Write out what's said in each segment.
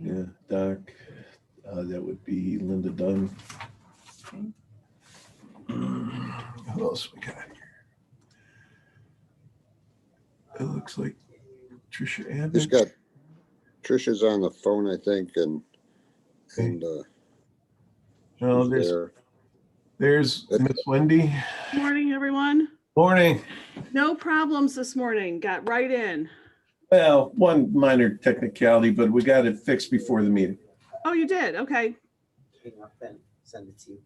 Yeah, Doc. That would be Linda Dunn. Okay. Who else we got here? It looks like Trisha Abbott. Trisha's on the phone, I think, and No, there's Miss Wendy. Morning, everyone. Morning. No problems this morning. Got right in. Well, one minor technicality, but we got it fixed before the meeting. Oh, you did? Okay. Hang up and send it to you.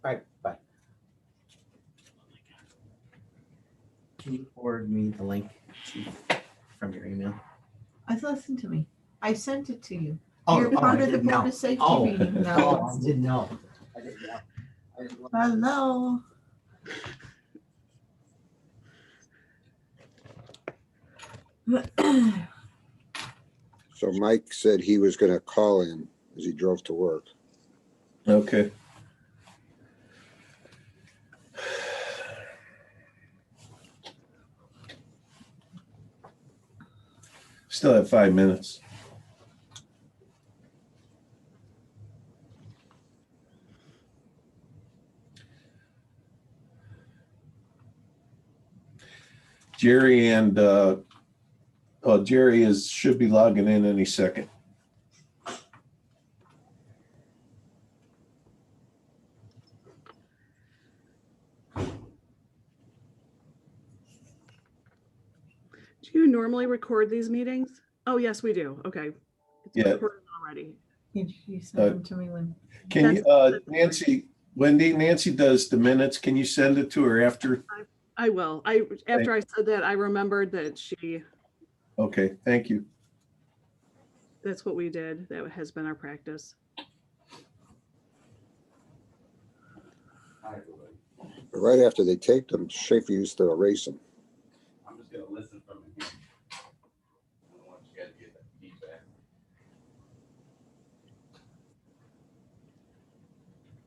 All right, bye. Can you forward me the link from your email? Listen to me. I sent it to you. Oh, You're part of the Board of Safety meeting now. I didn't know. I didn't know. Hello. so Mike said he was going to call in as he drove to work. Okay. Still have 5 minutes. Jerry and Jerry should be logging in any second. Do you normally record these meetings? Oh, yes, we do. Okay. It's Yeah. recorded already. You sent them to me when. Can you, Nancy does the minutes. Can you send it to her after? I will. After I said that, I remembered that Okay, thank you. that's what we did. That has been our practice. Right after they taped them, Schaefer used to erase them. I'm just gonna listen from him. I don't want you guys to get that feedback.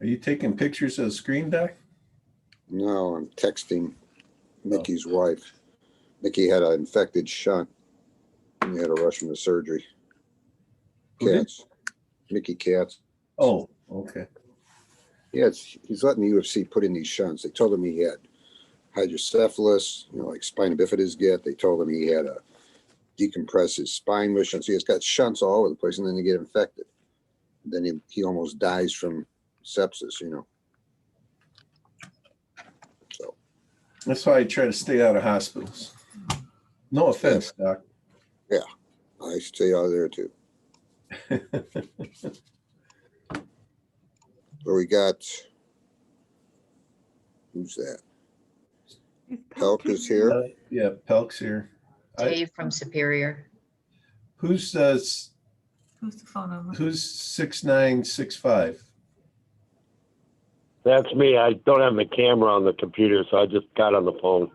Are you taking pictures of the screen, Doc? No, I'm texting Mickey's wife. Mickey had an infected shunt and he had to rush him to surgery. Who did? Katz. Mickey Katz. Oh, okay. Yeah, he's letting the UFC put in these shunts. They told him he had hydrocephalus, like spina bifida get. They told him he had to decompress his spine with shunts. So he's got shunts all over the place, and then they get infected. Then he almost dies from sepsis, So That's why I try to stay out of hospitals. No offense, Doc. yeah, I stay out of there too. So we got, who's that? Pelk is here. Yeah, Pelk's here. Dave from Superior. Who's Who's the phone number? 6965? That's me. I don't have the camera on the computer, so I just got on the phone.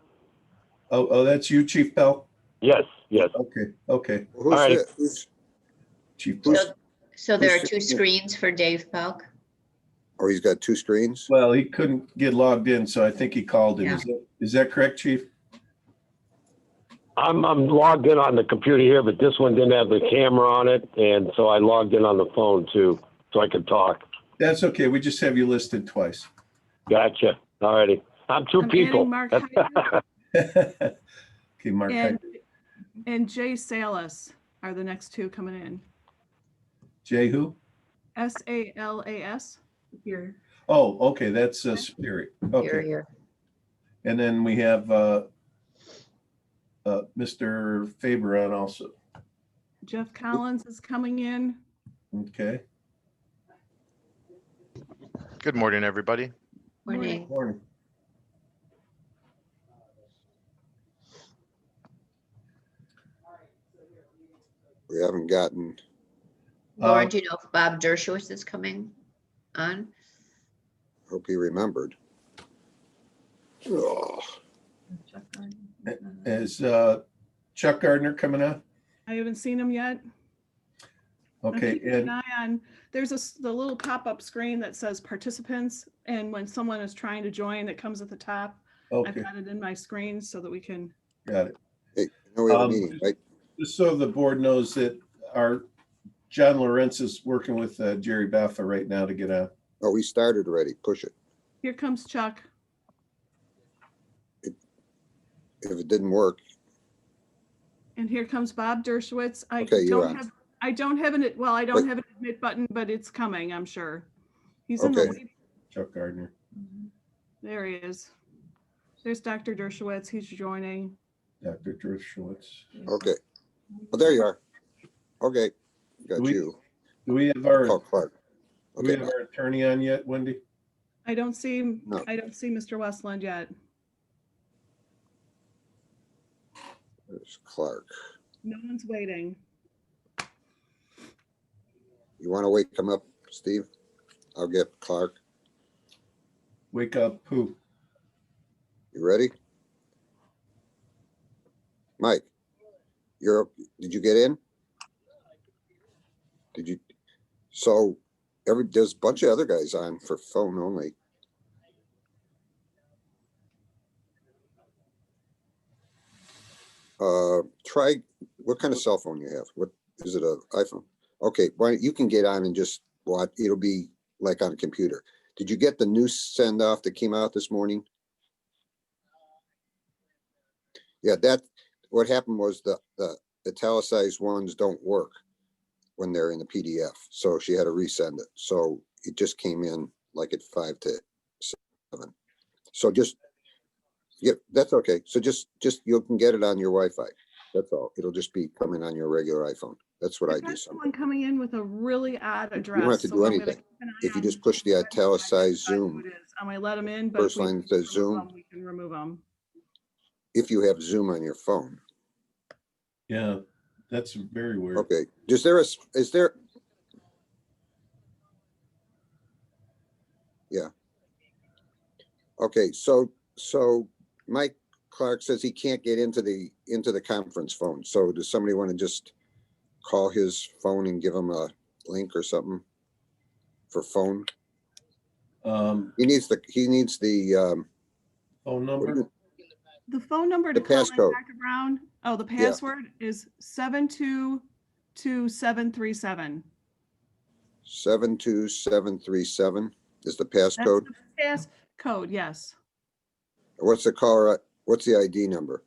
Oh, that's you, Chief Pelk? Yes. Okay. Who's All right. that? Chief Pelk. So there are who's- two screens for Dave Pelk. Oh, he's got two screens? Well, he couldn't get logged in, so I think he called in. Yeah. Is that correct, Chief? I'm logged in on the computer here, but this one didn't have the camera on it, and so I logged in on the phone too, so I could talk. That's okay. We just have you listed twice. Gotcha. All righty. I'm two I'm people. adding Mark Hyder Okay, Mark. and Jay Salas are the next two coming in. Jay who? SALAS. Here. Oh, okay, that's Superior. Okay, Superior. and then we have Mr. Faber on also. Jeff Collins is coming in. Okay, Good morning, everybody. Morning. morning. We haven't gotten, Lauren, do you know if Bob Dershowitz is coming on? hope he remembered. Oh, Is Chuck Gardner coming on? I haven't seen him yet. I'm Okay, keeping an and eye on, there's the little pop-up screen that says participants, and when someone is trying to join, it comes at the top. I've okay, got it in my screen so that we can, got it. hey, we have a Um, meeting, right? Just so the board knows that our John Lorenz is working with Jerry Baffa right now to get on. Oh, we started already. Push it. here comes Chuck. If it didn't work, And here comes Bob Dershowitz. Okay, you're on. I don't have an, well, I don't Wait. have an admit button, but it's coming, I'm sure. He's in the Okay. lead. Chuck Gardner. There he is. There's Dr. Dershowitz. He's joining. Dr. Dershowitz. okay. Oh, there you are. Okay, got Do we- you. Do we have our, Oh, Clark. do we Okay, have our attorney on yet, Wendy? I don't see, No. I don't see Mr. Westland yet. there's Clark. No one's waiting. You want to wake him up, Steve? I'll get Clark. Wake up, who? You ready? Mike, did you get in? Did you? So there's a bunch of other guys on for phone only. Try, what kind of cell phone you have? What, is it, a iPhone? Okay, well, you can get on and just watch. It'll be like on a computer. Did you get the new send off that came out this morning? Yeah, what happened was the italicized ones don't work when they're in the PDF. So she had to resend it. So it just came in like at 5 to 7. So just, yeah, that's okay. So just you can get it on your Wi-Fi. That's all. It'll just be coming on your regular iPhone. That's what I I've do. got Sometimes. someone coming in with a really odd address. don't have to so do I'm gonna anything. keep an eye If you on just push the italicized who Zoom, it is. I might let them in, but first if we line that says remove Zoom, them, we can remove them. if you have Zoom on your phone. Yeah, that's very weird. Okay, is there? Yeah. Okay, so Mike Clark says he can't get into the conference phone. So does somebody want to just call his phone and give him a link or something for phone? He needs the Phone what do number? you- The phone number to The call in, passcode. Dr. Brown. Oh, the password is 722737. 72737 is the That's passcode. the passcode, yes. What's the caller? What's the ID number?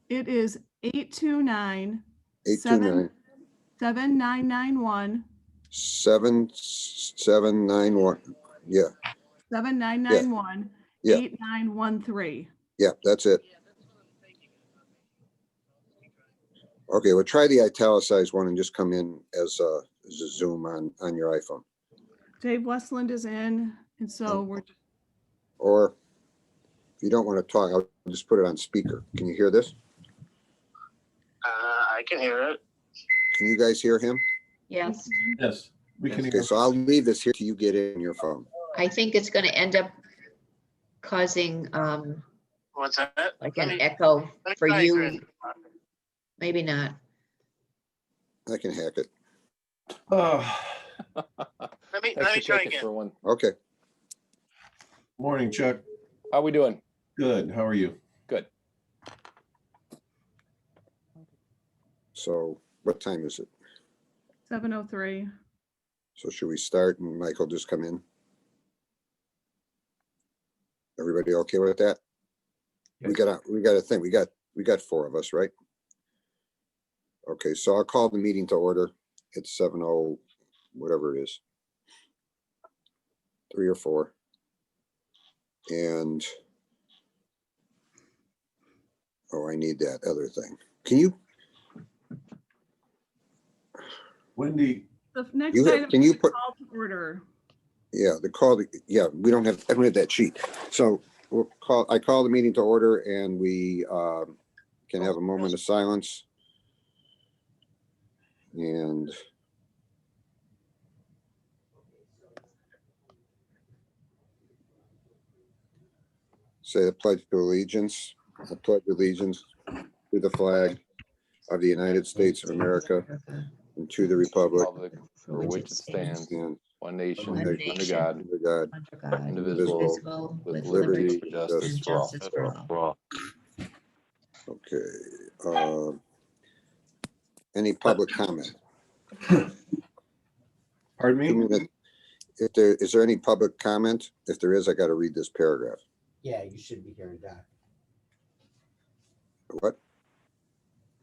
It is 829 829 7991 7791. Yeah, 7991 Yeah. 8913. yeah, that's it. Okay, well, try the italicized one and just come in as a Zoom on your iPhone. Dave Westland is in, and so we're Or if you don't want to talk, I'll just put it on speaker. Can you hear this? I can hear it. Can you guys hear him? Yes. Yes, we can Okay, hear. so I'll leave this here till you get it in your phone. I think it's going to end up causing What's that? like Let an me- echo let me for try you. again. Maybe not. I can hack it. Let me try again. Okay, Morning, Chuck. How we doing? Good, how are you? Good. so what time is it? 7:03. So should we start and Michael just come in? Everybody okay with that? We got a thing. We got 4 of us, right? Okay, so I'll call the meeting to order. It's 7:0, whatever it is. 3 or 4. And, oh, I need that other thing. Can you, Wendy, The next You have- item can you is put- call to order. yeah, the call, yeah, we don't have, I don't have that sheet. So I call the meeting to order and we can have a moment of silence. And say the pledge to allegiance. I pledge allegiance to the flag of the United States of America and to the republic For which it stands, and One nation, One under nation. God, under God, under God, indivisible, indivisible, with with liberty liberty and justice and for all. justice for all. Well, Okay. Any public comment? pardon 2 me? minutes. Is there any public comment? If there is, I got to read this paragraph. Yeah, you should be hearing Doc. What?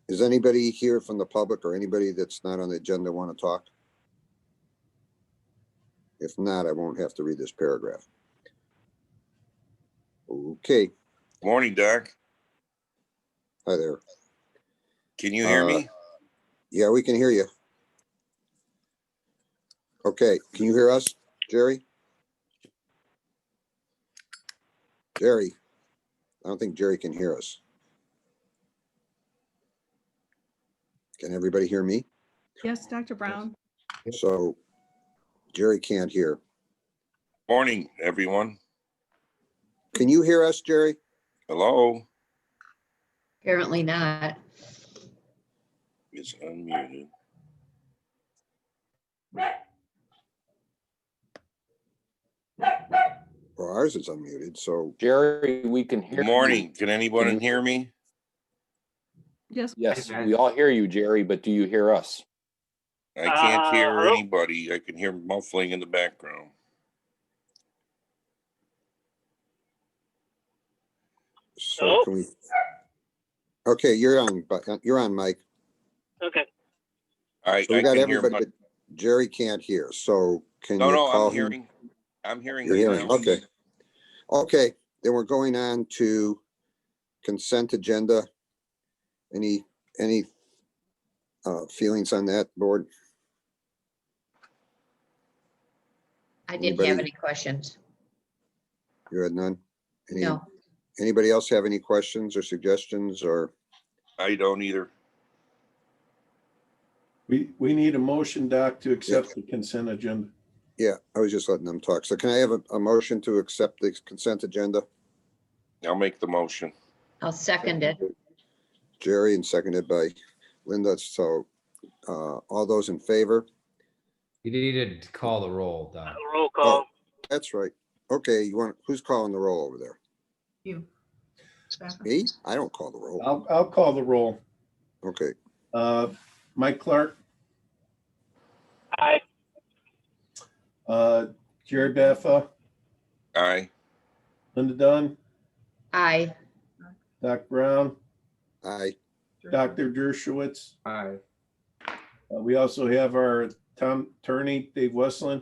Is anybody here from the public or anybody that's not on the agenda want to talk? If not, I won't have to read this paragraph. Okay, Morning, Doc. hi there. Can you hear me? Yeah, we can hear you. Okay, can you hear us, Jerry? Jerry, I don't think Jerry can hear us. Can everybody hear me? Yes, Dr. Brown. So Jerry can't hear. Morning, everyone. Can you hear us, Jerry? Hello. Apparently not. It's unmuted. Well, ours is unmuted, so Jerry, we can hear Good you. morning. Can anyone hear me? Yes. Yes, we all hear you, Jerry, but do you hear us? I can't hear hello? anybody. I can hear muffling in the background. so can we? Okay, you're on, Mike. Okay. I So we got can hear. everybody, but Jerry can't hear. So can you No, call I'm him? hearing. I'm hearing. You're you hearing, now. okay. Okay, then we're going on to consent agenda. Any feelings on that, board? I didn't have Anybody? any questions. You had none? No. Anybody else have any questions or suggestions or? I don't either. We need a motion, Doc, to accept the consent agenda. Yeah, I was just letting them talk. So can I have a motion to accept the consent agenda? I'll make the motion. I'll second it. Jerry, and seconded by Linda. So all those in favor? You needed to call the roll, Don. Roll Oh, that's right. Okay, who's calling the roll over there? You. Me? I don't call the roll. I'll call the roll. Okay, Mike Clark, Aye. Jerry Baffa, Aye. Linda Dunn, Aye. Doc Brown, aye. Dr. Dershowitz. Aye. We also have our town attorney, Dave Westland.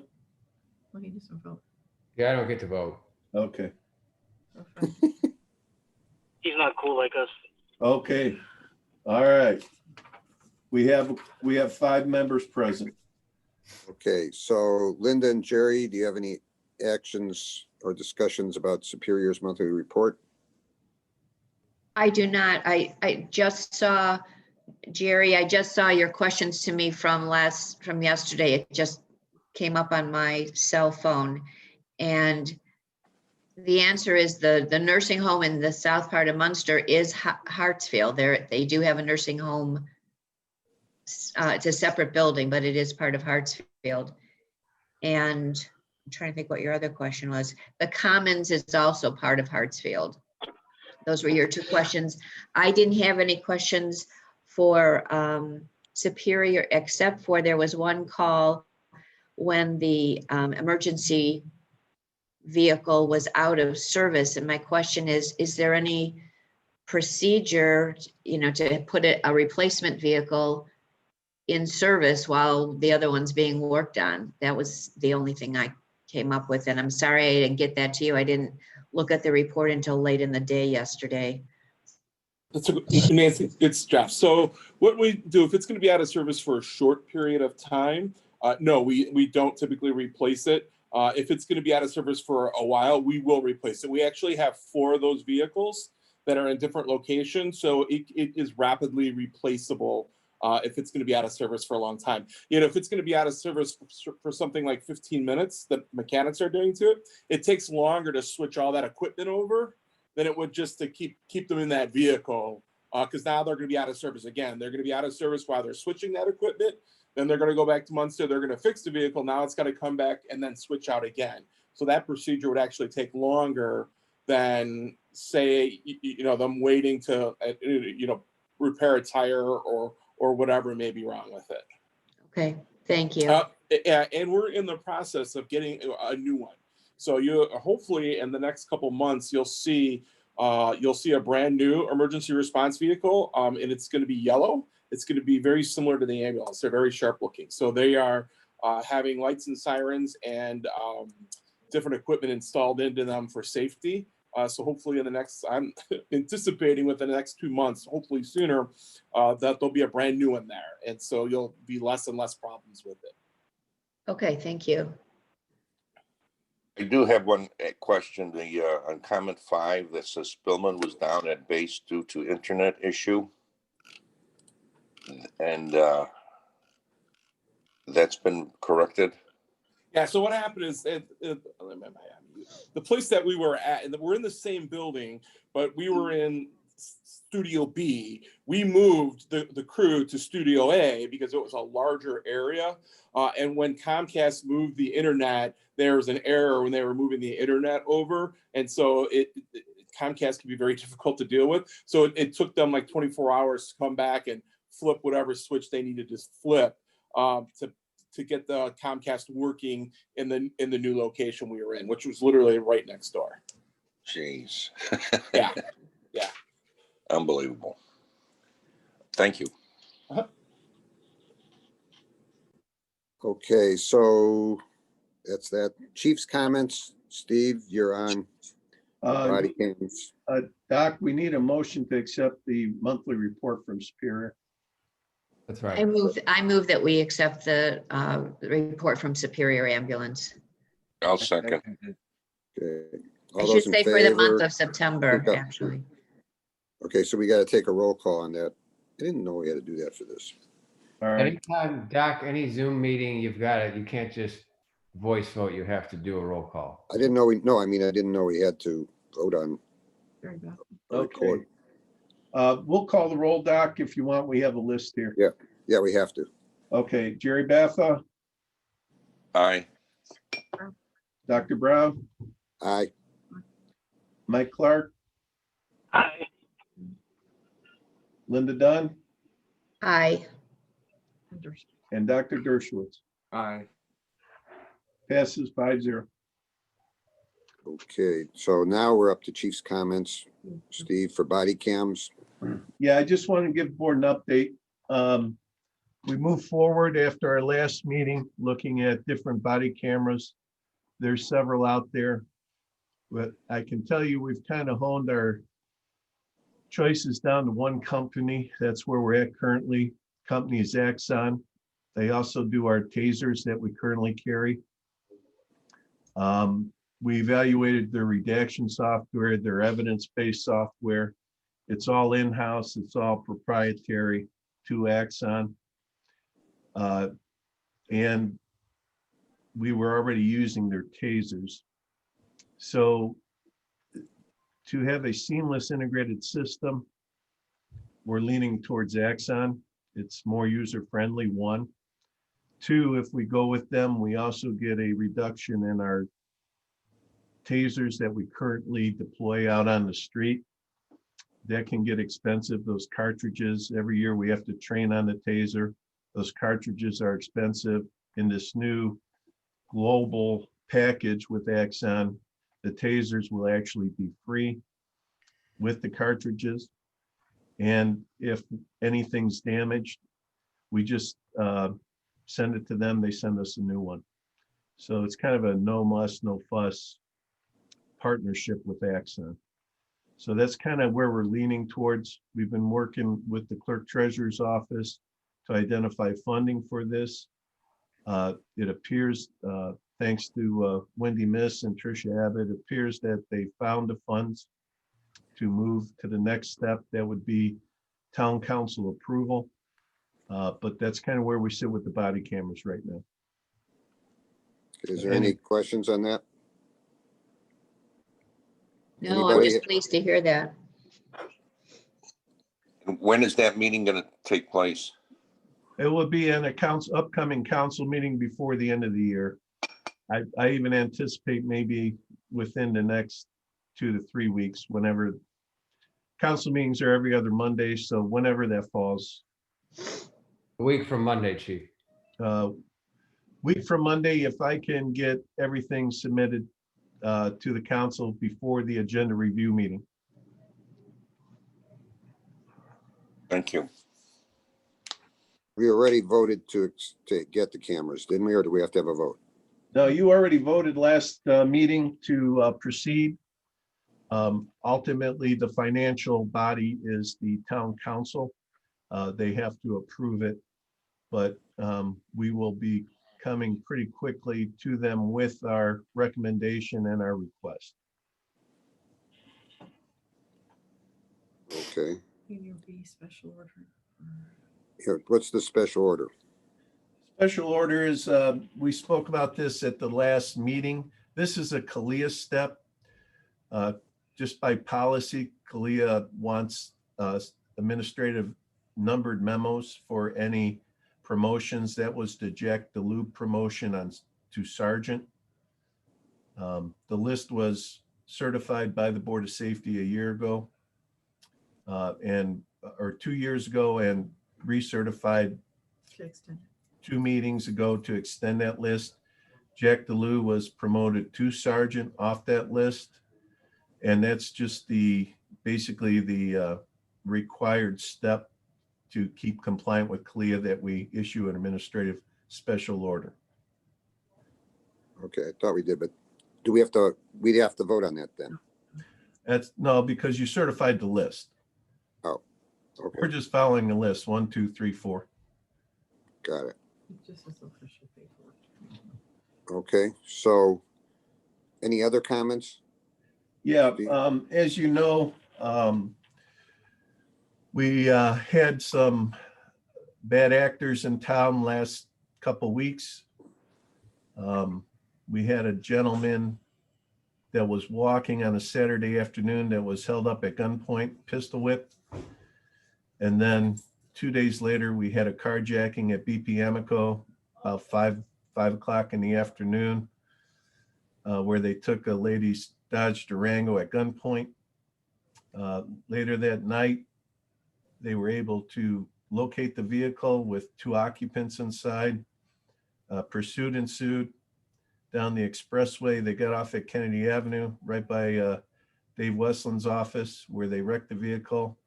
Well, he doesn't vote. Yeah, I don't get to vote. Okay, He's not cool like us. okay. All right. We have 5 members present. Okay, so Linda and Jerry, do you have any actions or discussions about Superior's monthly report? I do not. I just saw, Jerry, I just saw your questions to me from yesterday. It just came up on my cell phone. And the answer is the nursing home in the south part of Munster is Hartsfield. They do have a nursing home. It's a separate building, but it is part of Hartsfield. And I'm trying to think what your other question was. The Commons is also part of Hartsfield. Those were your 2 questions. I didn't have any questions for Superior, except for there was one call when the emergency vehicle was out of service. And my question is there any procedure, to put a replacement vehicle in service while the other one's being worked on? That was the only thing I came up with, and I'm sorry I didn't get that to you. I didn't look at the report until late in the day yesterday. Nancy, it's Jeff. So what we do, if it's going to be out of service for a short period of time, no, we don't typically replace it. If it's going to be out of service for a while, we will replace it. We actually have 4 of those vehicles that are in different locations, so it is rapidly replaceable if it's going to be out of service for a long time. You know, if it's going to be out of service for something like 15 minutes, the mechanics are doing to it, it takes longer to switch all that equipment over than it would just to keep them in that vehicle, because now they're going to be out of service again. They're going to be out of service while they're switching that equipment. Then they're going to go back to Munster. They're going to fix the vehicle. Now it's got to come back and then switch out again. So that procedure would actually take longer than, say, them waiting to, repair a tire or whatever may be wrong with it. Okay, thank you. And we're in the process of getting a new one. So you hopefully in the next couple months you'll see a brand new emergency response vehicle, and it's going to be yellow. It's going to be very similar to the ambulance. They're very sharp looking. So they are having lights and sirens and different equipment installed into them for safety. So hopefully I'm anticipating within the next 2 months, hopefully sooner, that there'll be a brand new one there. And so you'll be less and less problems with it. Okay, thank you. I do have one question. On comment 5 that says Spillman was down at base due to internet issue. And that's been corrected. Yeah, so what happened is the place that we were at, and we're in the same building, but we were in Studio B. We moved the crew to Studio A because it was a larger area. And when Comcast moved the internet, there was an error when they were moving the internet over. And so Comcast can be very difficult to deal with. So it took them like 24 hours to come back and flip whatever switch they needed to flip to get the Comcast working in the new location we were in, which was literally right next door. Jeez. Yeah. Unbelievable. Thank you. Okay, so that's that. Chief's comments. Steve, you're on. Body cams. Doc, we need a motion to accept the monthly report from Superior. That's right. I move that we accept the report from Superior Ambulance. I'll second. Okay. I All should those in say for the month favor? of September, Okay. actually. Okay, so we got to take a roll call on that. I didn't know we had to do that for this. All right. Anytime, Doc, any Zoom meeting, you've got it. You can't just voice vote. You have to do a roll call. I didn't know I didn't know we had to vote on. Okay. We'll call the roll, Doc, if you want. We have a list here. Yeah, we have to. Okay, Jerry Batha, Aye. Dr. Brown, Aye. Mike Clark, Aye. Linda Dunn, Aye. and Dr. Dershowitz. Aye. Passes 5-0. Okay, so now we're up to Chief's comments. Steve, for body cams. Yeah, I just want to give the board an update. We moved forward after our last meeting, looking at different body cameras. There's several out there, but I can tell you we've kind of honed our choices down to one company. That's where we're at currently. Company is Axon. They also do our tasers that we currently carry. We evaluated their redaction software, their evidence-based software. It's all in-house, it's all proprietary to Axon. And we were already using their tasers. So to have a seamless integrated system, we're leaning towards Axon. It's more user-friendly, 1. 2, if we go with them, we also get a reduction in our tasers that we currently deploy out on the street. That can get expensive, those cartridges. Every year we have to train on the taser. Those cartridges are expensive. In this new global package with Axon, the tasers will actually be free with the cartridges. And if anything's damaged, we just send it to them, they send us a new one. So it's kind of a no muss, no fuss partnership with Axon. So that's kind of where we're leaning towards. We've been working with the clerk treasurer's office to identify funding for this. It appears, thanks to Wendy Miss and Tricia Abbott, it appears that they found the funds to move to the next step. That would be town council approval. But that's kind of where we sit with the body cameras right now. Is there any questions on that? No, I'm Anybody? just pleased to hear that. When is that meeting going to take place? It will be in a upcoming council meeting before the end of the year. I even anticipate maybe within the next 2 to 3 weeks, whenever council meetings are every other Monday. So whenever that falls. A week from Monday, Chief. Week from Monday, if I can get everything submitted to the council before the agenda review meeting. Thank you. We already voted to get the cameras, didn't we, or do we have to have a vote? No, you already voted last meeting to proceed. Ultimately, the financial body is the town council. They have to approve it, but we will be coming pretty quickly to them with our recommendation and our request. Okay. Senior B special order. Here, what's the special order? Special order is, we spoke about this at the last meeting. This is a CALEA step. Just by policy, CALEA wants administrative numbered memos for any promotions. That was the Jack DeLube promotion to sergeant. The list was certified by the Board of Safety a year ago, or 2 years ago, and recertified 2 meetings ago to extend that list. Jack DeLue was promoted to sergeant off that list. And that's just basically the required step to keep compliant with CALEA, that we issue an administrative special order. Okay, I thought we did, but do we'd have to vote on that then? No, because you certified the list. Oh, okay. We're just following the list, 1, 2, 3, 4. Got it. Just as official paperwork. Okay, so any other comments? Yeah, as you know, we had some bad actors in town last couple weeks. We had a gentleman that was walking on a Saturday afternoon that was held up at gunpoint, pistol whipped. And then 2 days later, we had a carjacking at BP Amico about 5 o'clock in the afternoon, where they took a lady's Dodge Durango at gunpoint. Later that night, they were able to locate the vehicle with 2 occupants inside. Pursuit ensued down the expressway. They got off at Kennedy Avenue, right by Dave Westland's office, where they wrecked the vehicle.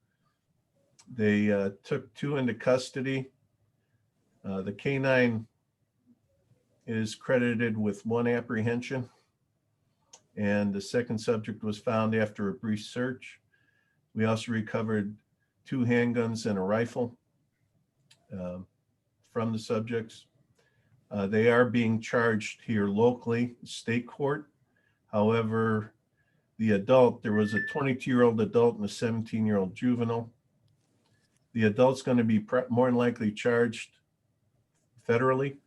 They took 2 into custody. The K-9 is credited with 1 apprehension, and the second subject was found after a brief search. We also recovered 2 handguns and a rifle from the subjects. They are being charged here locally, state court. However, the adult, there was a 22-year-old adult and a 17-year-old juvenile. The adult's going to be more than likely charged federally,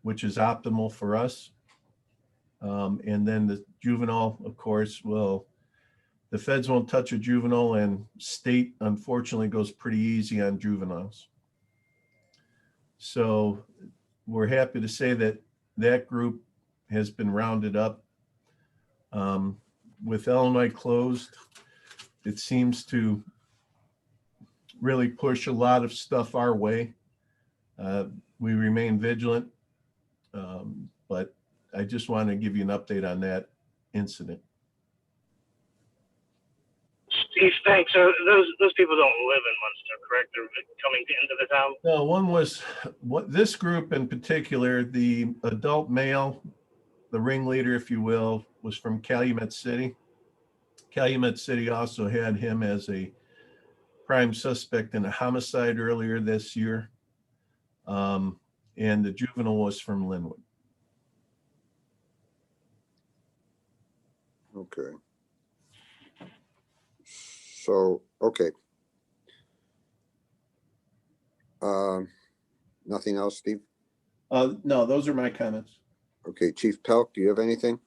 which is optimal for us. And then the juvenile, of course, the feds won't touch a juvenile, and state, unfortunately, goes pretty easy on juveniles. So we're happy to say that that group has been rounded up. With Illinois closed, it seems to really push a lot of stuff our way. We remain vigilant, but I just want to give you an update on that incident. Chief, thanks. So those people don't live in Munster, correct? They're coming into the town? No, one was, what this group in particular, the adult male, the ringleader, if you will, was from Calumet City. Calumet City also had him as a prime suspect in a homicide earlier this year. And the juvenile was from Linwood. Okay. So, okay. Nothing else, Steve? No, those are my comments. Okay, Chief Pelk, do you have anything?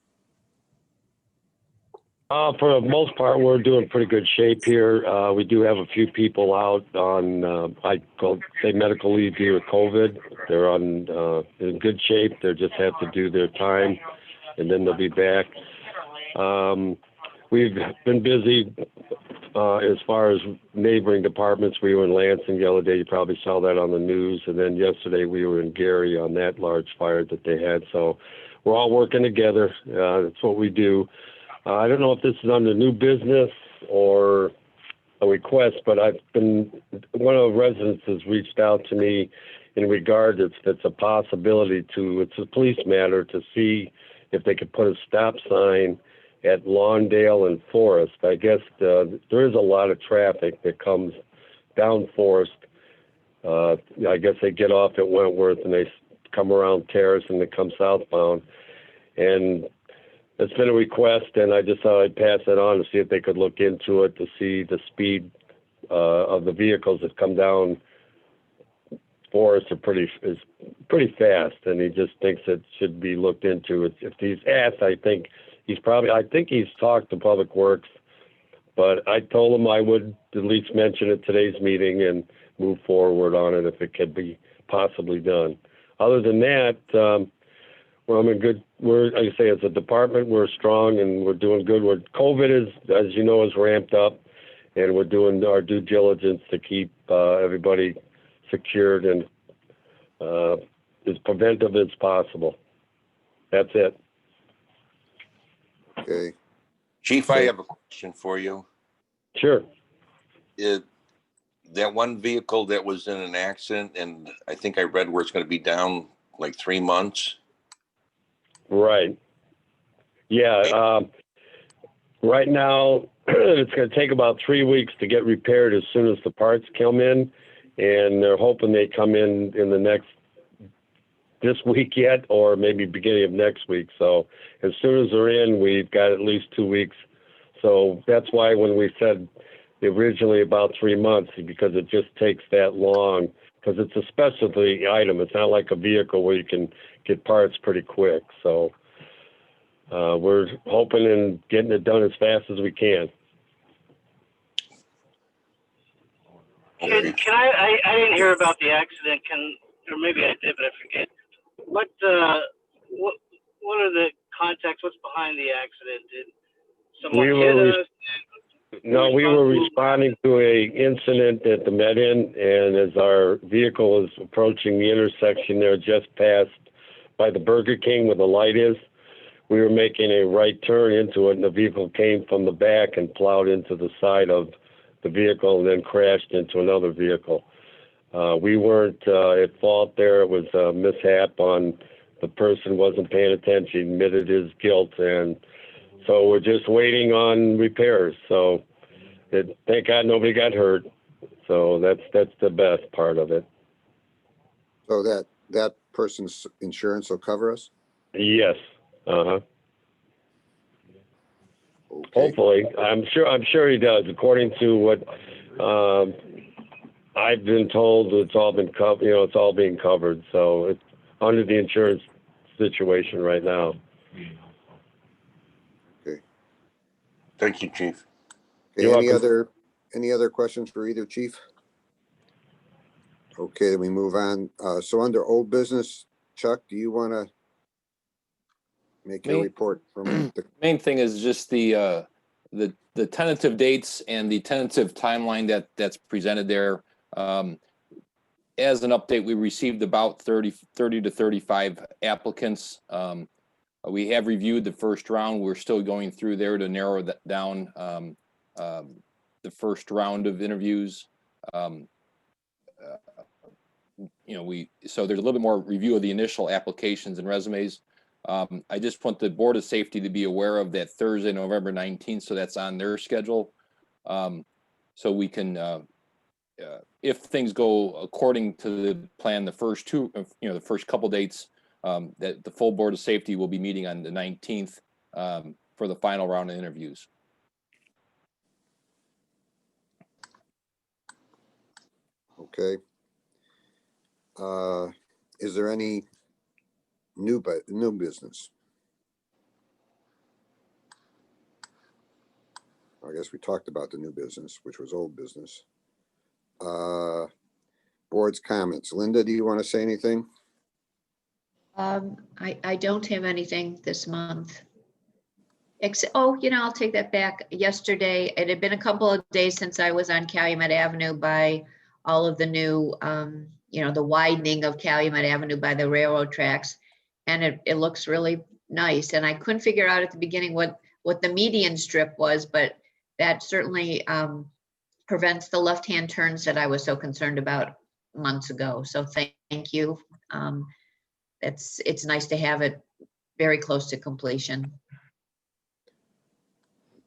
For the most part, we're doing pretty good shape here. We do have a few people out on, I call say medical leave due to COVID. They're on in good shape. They just have to do their time, and then they'll be back. We've been busy as far as neighboring departments. We were in Lansing the other day. You probably saw that on the news. And then yesterday we were in Gary on that large fire that they had. So we're all working together. That's what we do. I don't know if this is under new business or a request, but one of the residents has reached out to me in regard to it's a possibility it's a police matter to see if they could put a stop sign at Lawndale and Forest. I guess there is a lot of traffic that comes down Forest. I guess they get off at Wentworth and they come around Terrace and they come southbound. And it's been a request, and I just thought I'd pass it on to see if they could look into it to see the speed of the vehicles that come down Forest is pretty fast, and he just thinks it should be looked into. If he's asked, I think he's talked to Public Works, but I told him I would at least mention it today's meeting and move forward on it if it could be possibly done. Other than that, well, I'm in good. Like I say, as a department, we're strong and we're doing good. COVID is, as you know, is ramped up, and we're doing our due diligence to keep everybody secured and as preventive as possible. That's it. Okay. Chief, I have a question for you. Sure. That one vehicle that was in an accident, and I think I read where it's going to be down like 3 months. Right. Yeah. Right now, it's going to take about 3 weeks to get repaired as soon as the parts come in, and they're hoping they come in this week yet, or maybe beginning of next week. So as soon as they're in, we've got at least 2 weeks. So that's why when we said originally about 3 months, because it just takes that long, because it's a specialty item. It's not like a vehicle where you can get parts pretty quick. So we're hoping and getting it done as fast as we can. Can I didn't hear about the accident. Or maybe I did, but I forget. What are the context? What's behind the accident? Did someone hit us? No, we were responding to a incident at the Med-In, and as our vehicle is approaching the intersection there just past by the Burger King where the light is, we were making a right turn into it, and the vehicle came from the back and plowed into the side of the vehicle and then crashed into another vehicle. We weren't at fault there. It was a mishap on the person wasn't paying attention, he admitted his guilt, and so we're just waiting on repairs. So thank God nobody got hurt. So that's the best part of it. So that person's insurance will cover us? Yes. Uh-huh. Okay. Hopefully. I'm sure he does. According to what I've been told, it's all been covered, it's all being covered. So it's under the insurance situation right now. Okay. Thank you, Chief. Okay, any other questions for either chief? Okay, then we move on. So under old business, Chuck, do you want to make your report from the Main thing is just the tentative dates and the tentative timeline that's presented there. As an update, we received about 30 to 35 applicants. We have reviewed the first round. We're still going through there to narrow that down. the first round of interviews. So there's a little bit more review of the initial applications and resumes. I just want the Board of Safety to be aware of that Thursday, November 19th, so that's on their schedule. So we can, if things go according to the plan, the first the first couple dates, that the full Board of Safety will be meeting on the 19th for the final round of interviews. Okay. Is there any new business? I guess we talked about the new business, which was old business. Board's comments. Linda, do you want to say anything? I don't have anything this month. I'll take that back. Yesterday, it had been a couple of days since I was on Calumet Avenue by all of the new, the widening of Calumet Avenue by the railroad tracks. And it looks really nice. And I couldn't figure out at the beginning what the median strip was, but that certainly prevents the left-hand turns that I was so concerned about months ago. So thank you. It's nice to have it very close to completion.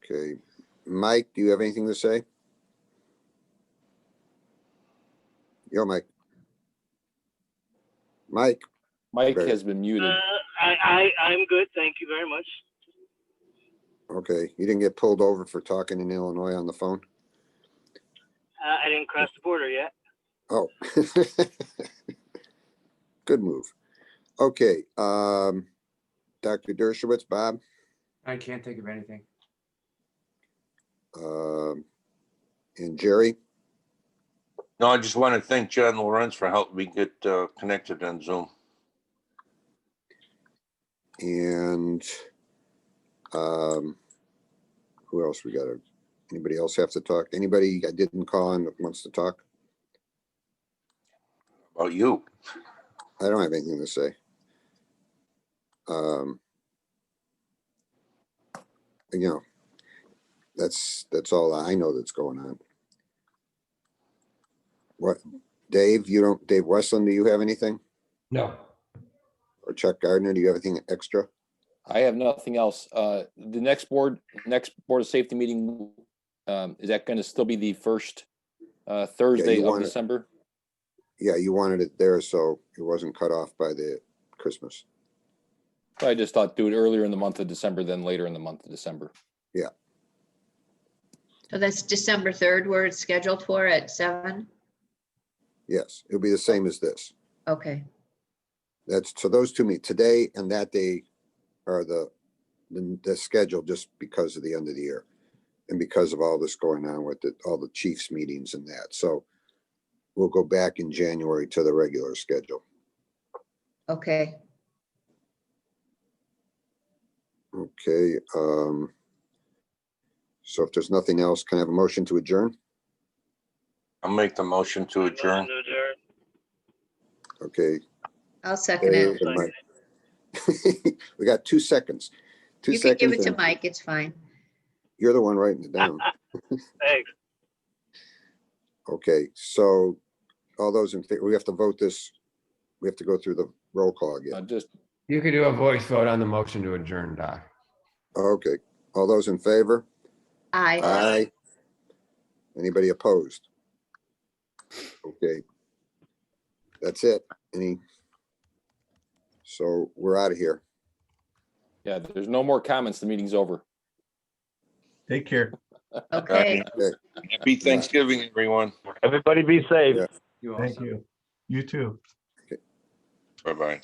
Okay. Mike, do you have anything to say? Yo, Mike. Mike. Mike has been muted. I'm good. Thank you very much. Okay. You didn't get pulled over for talking in Illinois on the phone? I didn't cross the border yet. Oh. Good move. Okay. Dr. Dershowitz, Bob? I can't think of anything. And Jerry? No, I just want to thank John Lorenz for helping me get connected on Zoom. And who else we got? Anybody else have to talk? Anybody I didn't call on that wants to talk? About you. I don't have anything to say. That's all I know that's going on. What, Dave, Dave Westland, do you have anything? No. Or Chuck Gardner, do you have anything extra? I have nothing else. The next Board of Safety meeting, is that going to still be the first Thursday of December? Yeah, you wanted it there so it wasn't cut off by the Christmas. I just thought do it earlier in the month of December than later in the month of December. Yeah. So that's December 3rd where it's scheduled for at 7? Yes, it'll be the same as this. Okay. So those two meet today and that day are the schedule just because of the end of the year and because of all this going on with all the chiefs meetings and that. So we'll go back in January to the regular schedule. Okay. Okay. So if there's nothing else, can I have a motion to adjourn? I'll make the motion to adjourn. Okay. I'll second it. We got 2 seconds. You can give it to Mike. It's fine. You're the one writing it down. Thanks. Okay, so all those in favor, we have to vote this. We have to go through the roll call again. You could do a voice vote on the motion to adjourn, Doc. Okay, all those in favor? Aye. Aye. Anybody opposed? Okay. That's it. So we're out of here. Yeah, there's no more comments. The meeting's over. Take care. Okay. Happy Thanksgiving, everyone. Everybody be safe. Yeah. Thank you. You too. Bye-bye.